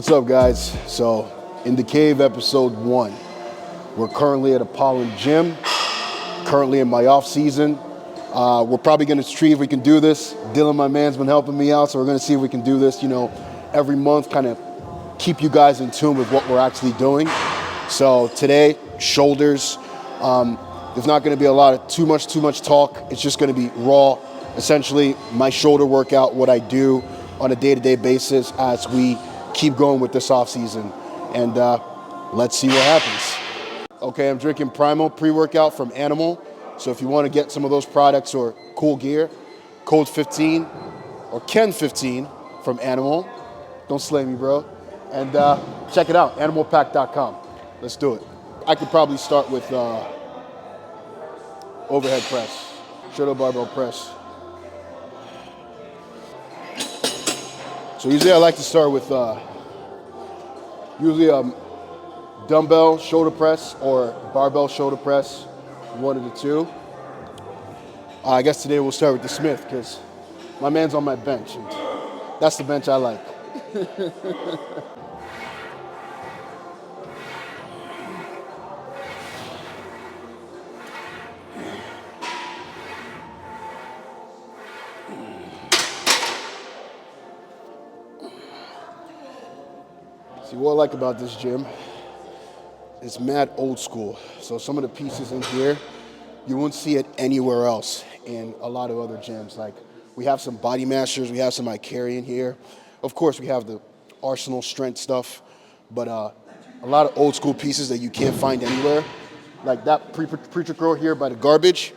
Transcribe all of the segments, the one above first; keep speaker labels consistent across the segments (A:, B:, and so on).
A: What's up, guys? So, in the cave, episode 1. We're currently at Apollo Gym, currently in my off season. We're probably gonna see if we can do this. Dylan, my man's been helping me out, so we're gonna see if we can do this, every month, kind of keep you guys in tune with what we're actually doing. So today, shoulders. There's not gonna be a lot of too much talk. It's just gonna be raw, essentially my shoulder workout, what I do on a day-to-day basis as we keep going with this off season. And let's see what happens. Okay, I'm drinking Primal pre-workout from Animal. So if you want to get some of those products or cool gear, code 15 or Ken 15 from Animal. Don't slay me, bro. And check it out, animalpack.com. Let's do it. I could probably start with overhead press, shoulder barbell press. So usually I like to start with dumbbell shoulder press or barbell shoulder press, one of the two. I guess today we'll start with the Smith because my man's on my bench, and that's the bench I like. See, what I like about this gym, it's mad old school. So some of the pieces in here, you won't see it anywhere else in a lot of other gyms. Like, we have some body masters, we have some Icari in here. Of course, we have the Arsenal strength stuff, but a lot of old school pieces that you can't find anywhere. Like that preacher curl here by the garbage,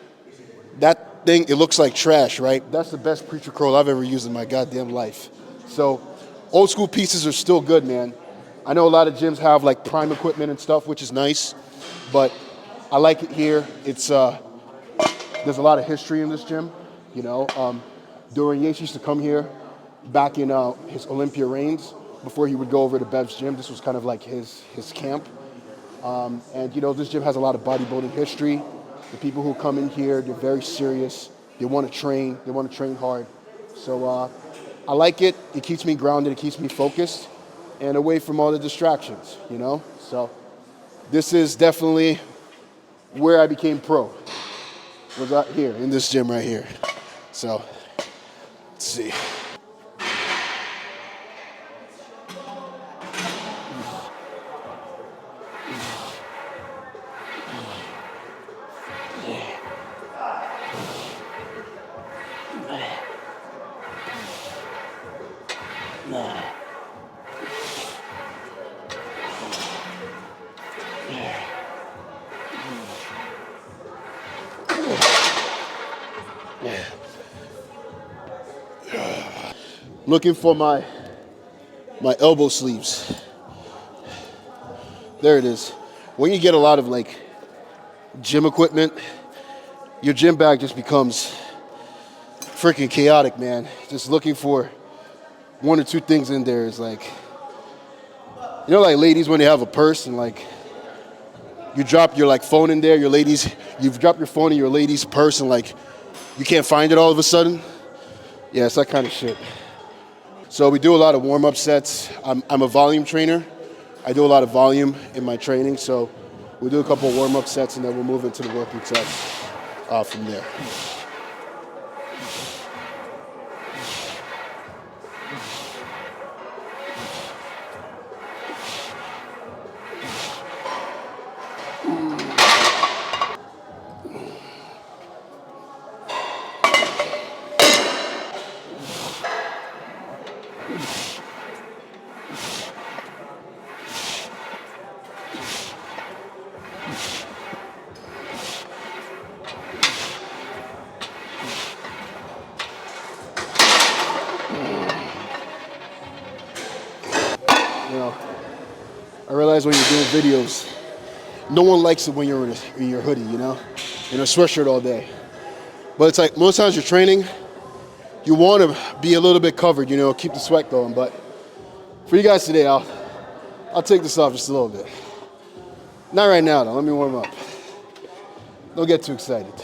A: that thing, it looks like trash, right? That's the best preacher curl I've ever used in my goddamn life. So old school pieces are still good, man. I know a lot of gyms have like prime equipment and stuff, which is nice, but I like it here. It's there's a lot of history in this gym. Dorian Yates used to come here back in his Olympia reigns before he would go over to Bev's gym. This was kind of like his camp. This gym has a lot of bodybuilding history. The people who come in here, they're very serious. They want to train. They want to train hard. So I like it. It keeps me grounded. It keeps me focused and away from all the distractions, So this is definitely where I became pro, was out here in this gym right here. So let's see. Looking for my elbow sleeves. There it is. When you get a lot of like gym equipment, your gym bag just becomes freaking chaotic, man. Just looking for one or two things in there is like, like ladies when they have a purse and like you drop your like phone in there, you've dropped your phone in your lady's purse and like you can't find it all of a sudden. Yeah, it's that kind of shit. So we do a lot of warm-up sets. I'm a volume trainer. I do a lot of volume in my training, so we do a couple of warm-up sets and then we'll move into the working sets from there. I realize when you're doing videos, no one likes it when you're in your hoodie, in a sweatshirt all day. But it's like most times you're training, you want to be a little bit covered, keep the sweat going. But for you guys today, I'll take this off just a little bit. Not right now, though. Let me warm up. Don't get too excited.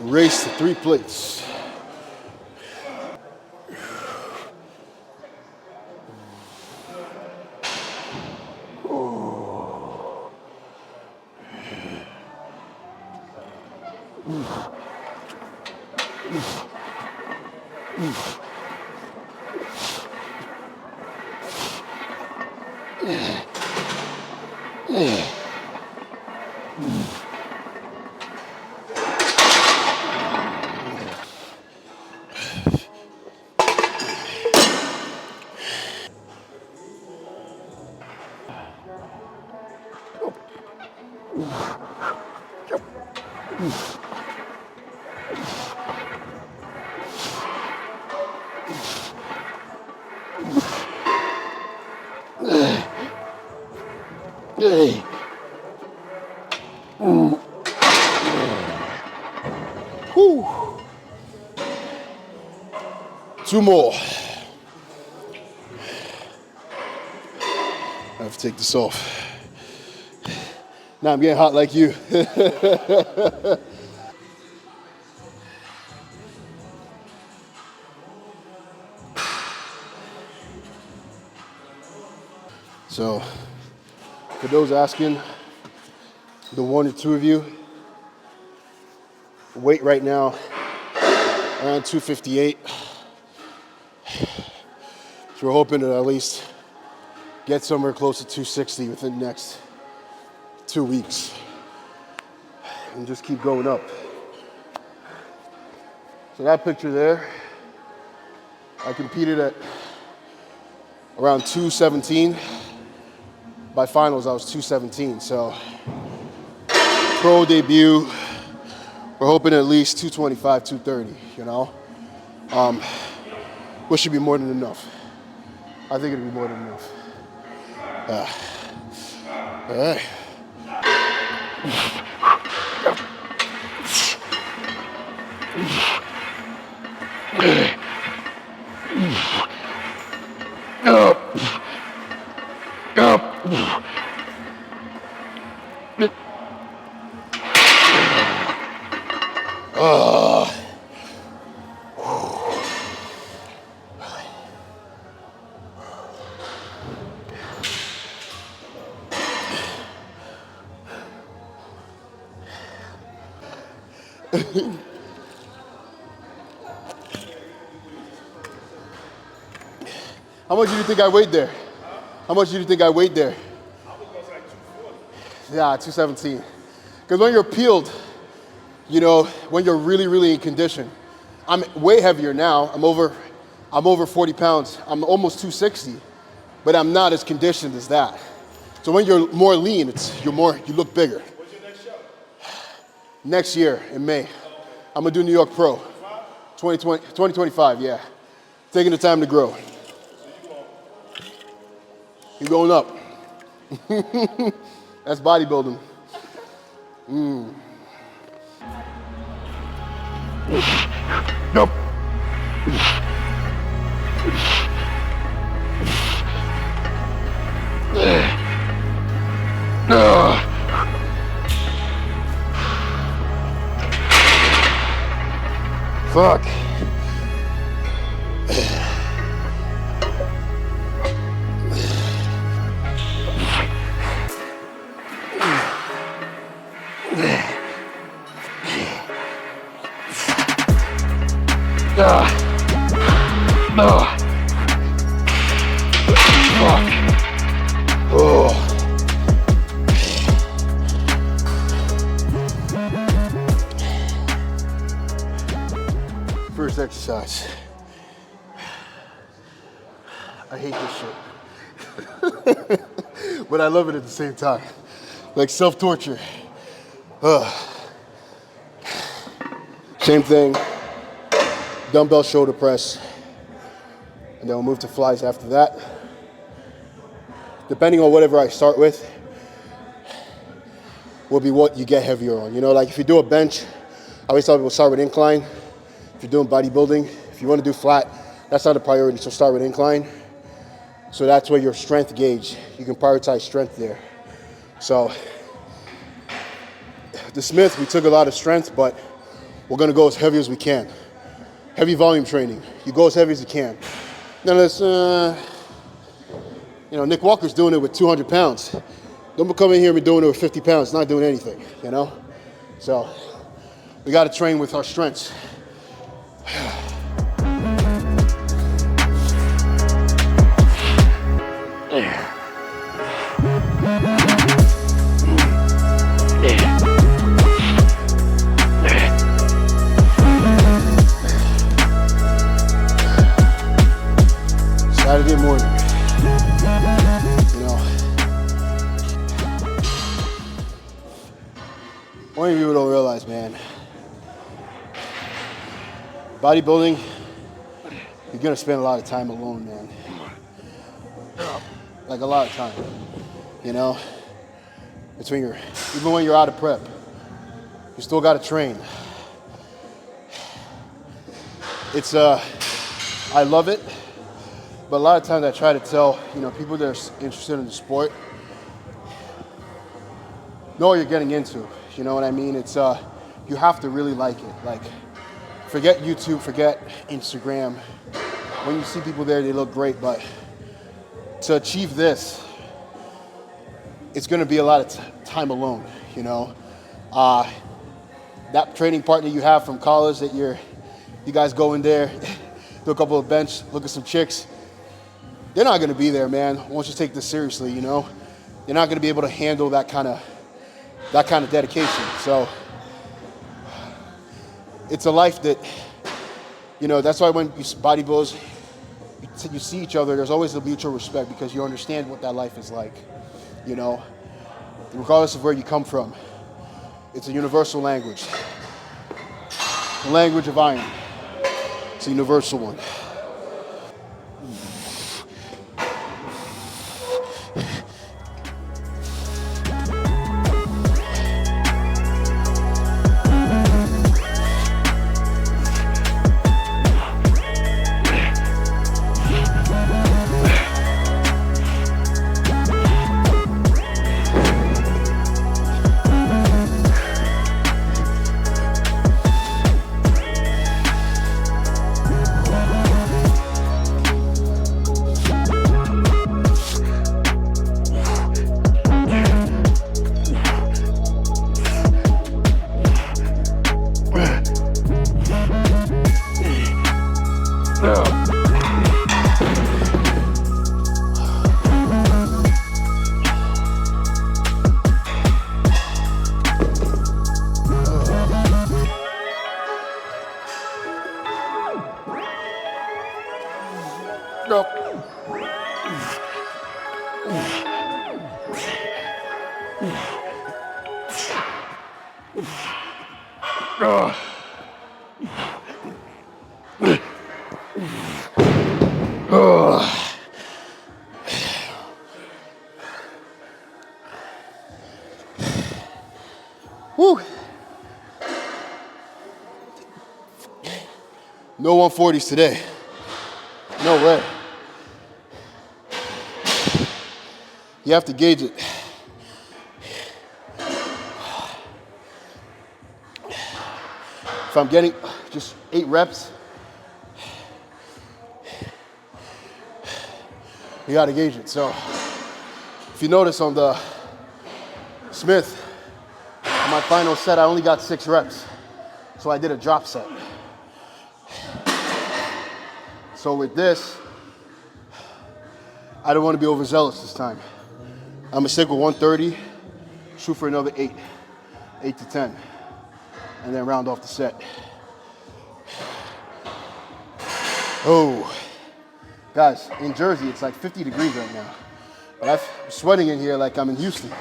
A: Race to 3 plates. Whew. 2 more. I have to take this off. Now I'm getting hot like you. So, for those asking, the 1 or 2 of you, weight right now around 258. So we're hoping to at least get somewhere close to 260 within the next 2 weeks and just keep going up. So that picture there, I competed at around 217. By finals, I was 217. So pro debut, we're hoping at least 225, 230, you know? Which should be more than enough. I think it'll be more than enough. All right. How much do you think I weighed there? How much do you think I weighed there?
B: I think it was like 240.
A: Yeah, 217. Because when you're peeled, you know, when you're really, really in condition, I'm way heavier now. I'm over 40 pounds. I'm almost 260, but I'm not as conditioned as that. So when you're more lean, you look bigger.
B: What's your next show?
A: Next year in May, I'm gonna do New York Pro. 2025, yeah. Taking the time to grow. You're going up. That's bodybuilding. Nope. Fuck. First exercise. I hate this shit. But I love it at the same time. Like self-torture. Same thing. Dumbbell shoulder press. And then we'll move to flies after that. Depending on whatever I start with, will be what you get heavier on. You know, like if you do a bench, I always tell people start with incline. If you're doing bodybuilding, if you want to do flat, that's not a priority, so start with incline. So that's where your strength gauge, you can prioritize strength there. So the Smith, we took a lot of strength, but we're gonna go as heavy as we can. Heavy volume training, you go as heavy as you can. Now let's, you know, Nick Walker's doing it with 200 pounds. Don't come in here and be doing it with 50 pounds, it's not doing anything, you know? So we gotta train with our strengths. Saturday morning, you know. One of you don't realize, man, bodybuilding, you're gonna spend a lot of time alone, man. Like a lot of time, you know? Even when you're out of prep, you still gotta train. It's, I love it. But a lot of times I try to tell, you know, people that are interested in the sport, know what you're getting into. You know what I mean? It's, you have to really like it. Like, forget YouTube, forget Instagram. When you see people there, they look great, but to achieve this, it's gonna be a lot of time alone, you know? That training partner you have from college that you guys go in there, do a couple of bench, look at some chicks, they're not gonna be there, man, once you take this seriously, you know? You're not gonna be able to handle that kind of dedication. So it's a life that, you know, that's why when you bodybuilders, you see each other, there's always a mutual respect because you understand what that life is like, you know? Regardless of where you come from, it's a universal language. The language of iron, it's a universal one. Woo. No 140s today. No way. You have to gauge it. If I'm getting just 8 reps, you gotta gauge it. So if you notice on the Smith, on my final set, I only got 6 reps. So I did a drop set. So with this, I don't want to be overzealous this time. I'm gonna stick with 130, shoot for another 8 to 10, and then round off the set. Oh, guys, in Jersey, it's like 50 degrees right now. But I'm sweating in here like I'm in Houston.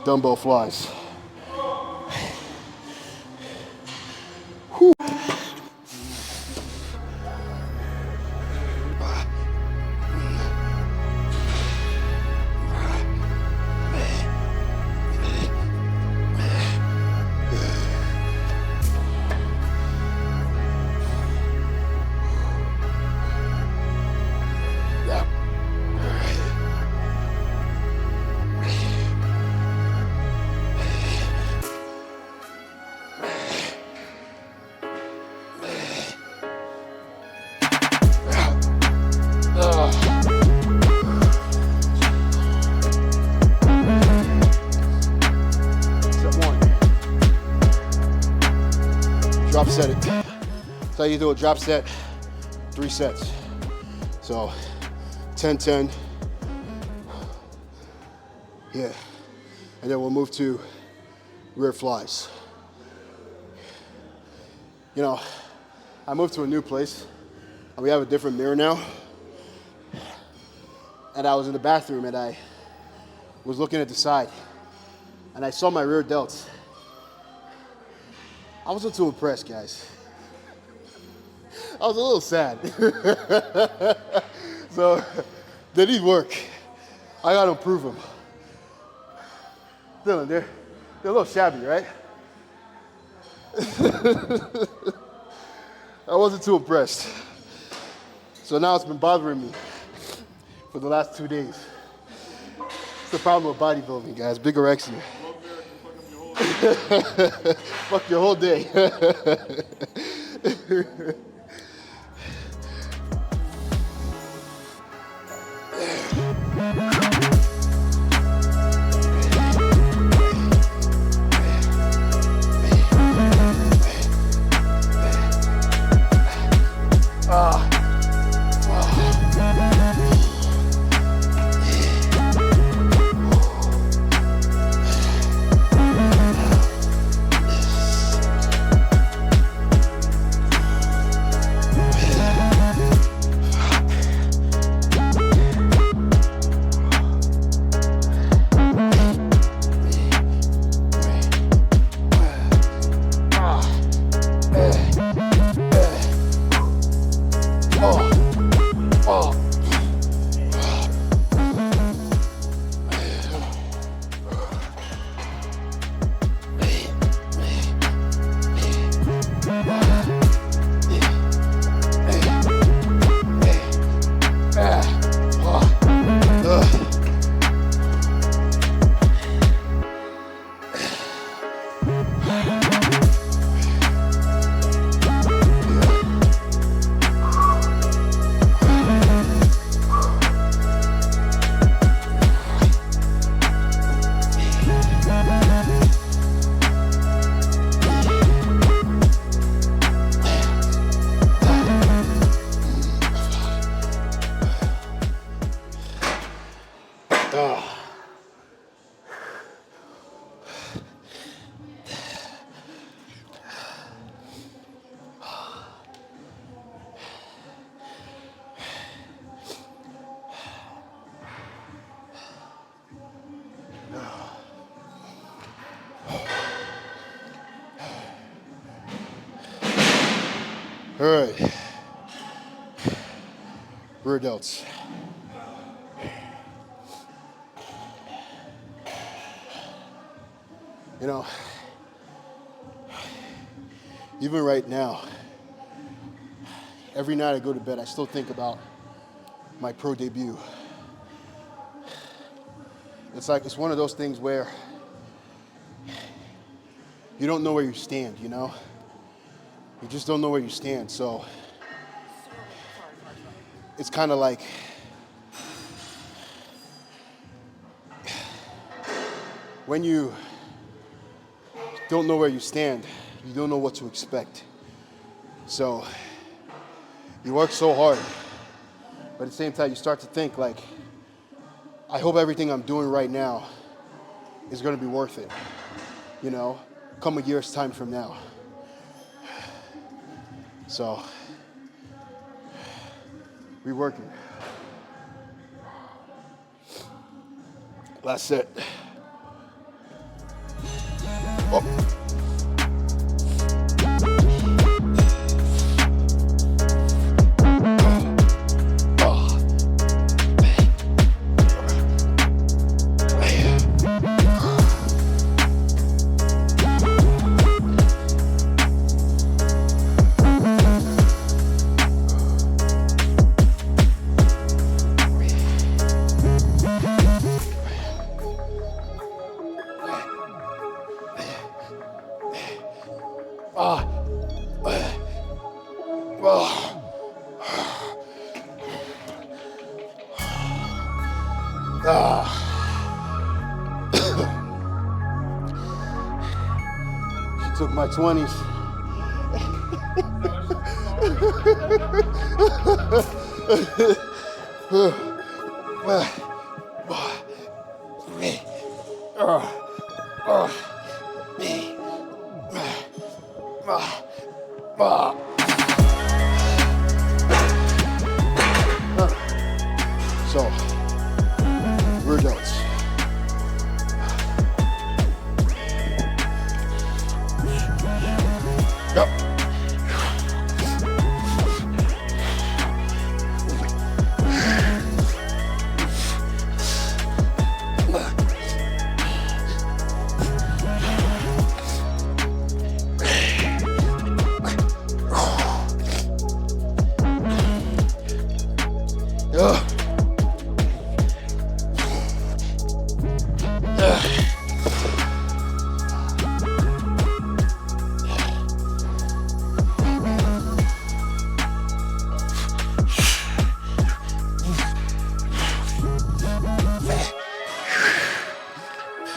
A: dumbbell flies. Drop set it. That's how you do a drop set, 3 sets. So 10-10. Yeah. And then we'll move to rear flies. You know, I moved to a new place and we have a different mirror now. And I was in the bathroom and I was looking at the side and I saw my rear delts. I wasn't too impressed, guys. I was a little sad. So they need work. I gotta improve them. Dylan, they're a little shabby, right? I wasn't too impressed. So now it's been bothering me for the last 2 days. It's the problem with bodybuilding, guys. Bigorexia. Fuck your whole day. All right, rear delts. You know, even right now, every night I go to bed, I still think about my pro debut. It's one of those things where you don't know where you stand, you know? You just don't know where you stand, so it's kind of like when you don't know where you stand, you don't know what to expect. So you work so hard, but at the same time you start to think like, I hope everything I'm doing right now is gonna be worth it, you know, come a year's time from now. So, we working. Last set. Oh. She took my 20s. So, we're adults. Yep.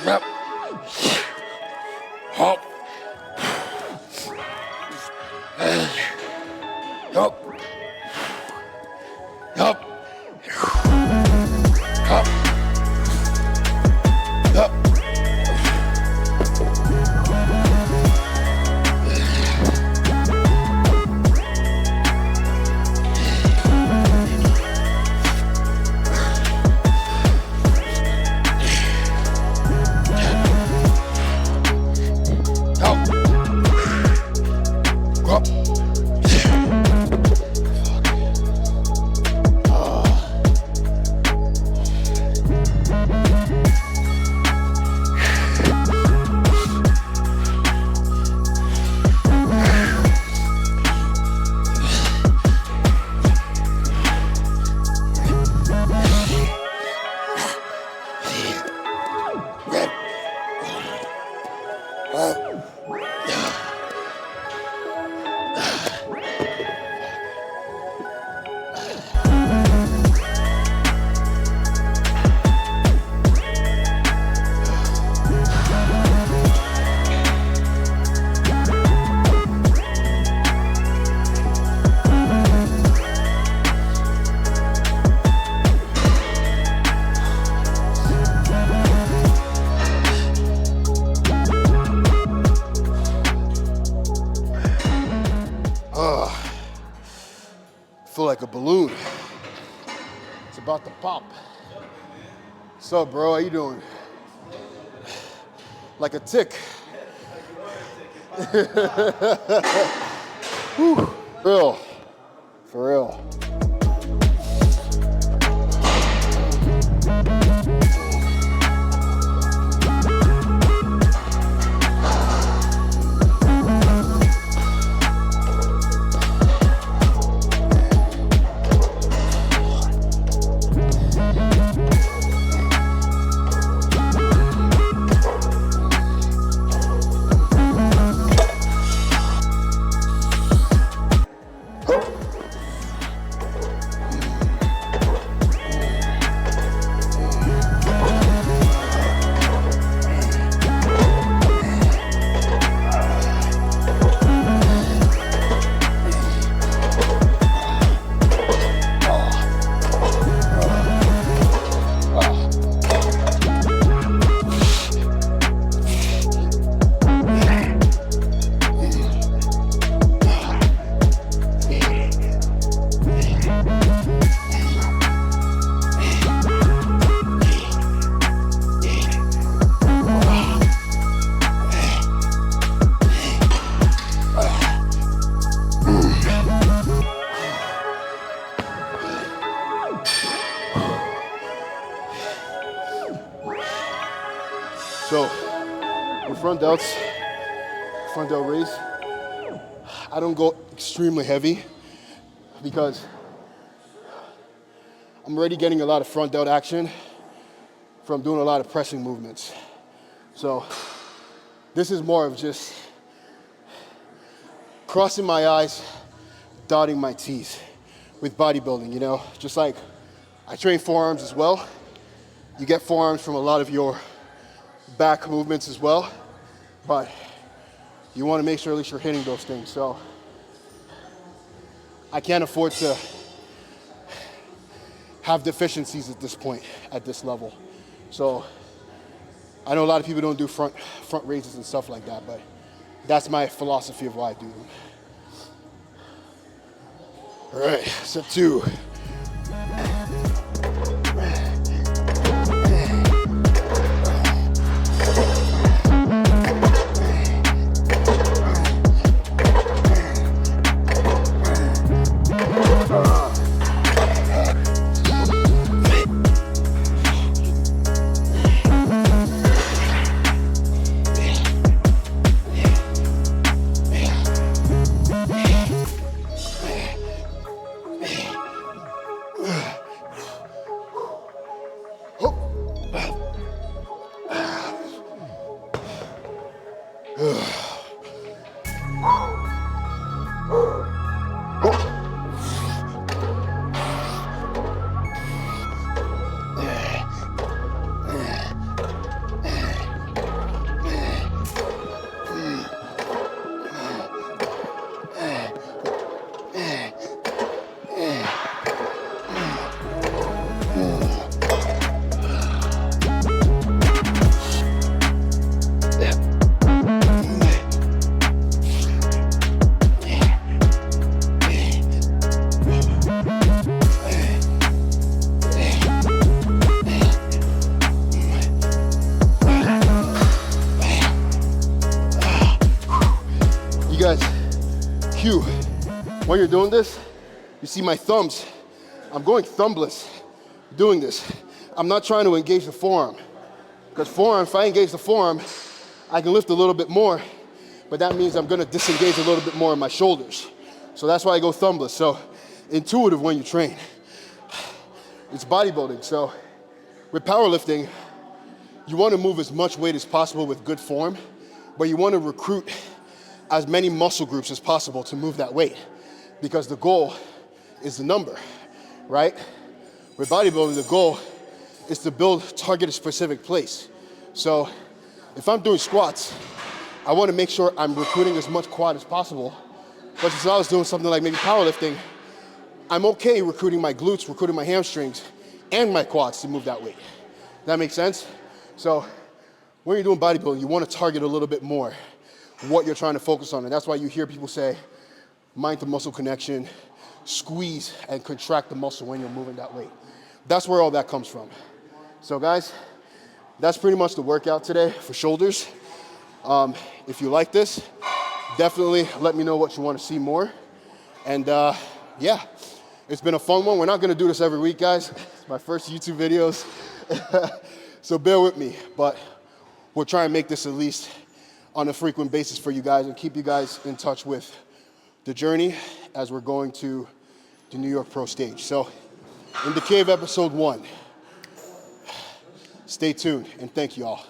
A: Yep. Hop. Yup. Yup. Yup. Yup. Feel like a balloon. It's about to pop. What's up, bro? How you doing? Like a tick. Whew. Real. For real. So with front delts, front delt raise, I don't go extremely heavy because I'm already getting a lot of front delt action from doing a lot of pressing movements. So this is more of just crossing my I's, dotting my T's with bodybuilding, you know? Just like I train forearms as well. You get forearms from a lot of your back movements as well, but you want to make sure at least you're hitting those things. So I can't afford to have deficiencies at this point, at this level. So I know a lot of people don't do front raises and stuff like that, but that's my philosophy of why I do them. All right, step 2. When you're doing this, you see my thumbs. I'm going thumbless doing this. I'm not trying to engage the forearm, because forearm, if I engage the forearm, I can lift a little bit more, but that means I'm gonna disengage a little bit more in my shoulders. So that's why I go thumbless. So intuitive when you train. It's bodybuilding. So with powerlifting, you wanna move as much weight as possible with good form, but you wanna recruit as many muscle groups as possible to move that weight, because the goal is the number, right? With bodybuilding, the goal is to target a specific place. So if I'm doing squats, I wanna make sure I'm recruiting as much quad as possible. But if I was doing something like maybe powerlifting, I'm okay recruiting my glutes, recruiting my hamstrings, and my quads to move that weight. That makes sense? So when you're doing bodybuilding, you wanna target a little bit more what you're trying to focus on. And that's why you hear people say, mind to muscle connection, squeeze and contract the muscle when you're moving that weight. That's where all that comes from. So guys, that's pretty much the workout today for shoulders. If you like this, definitely let me know what you want to see more. And yeah, it's been a fun one. We're not gonna do this every week, guys. It's my first YouTube videos. So bear with me, but we'll try and make this at least on a frequent basis for you guys and keep you guys in touch with the journey as we're going to the New York Pro stage. So in the Cave episode 1, stay tuned and thank you all.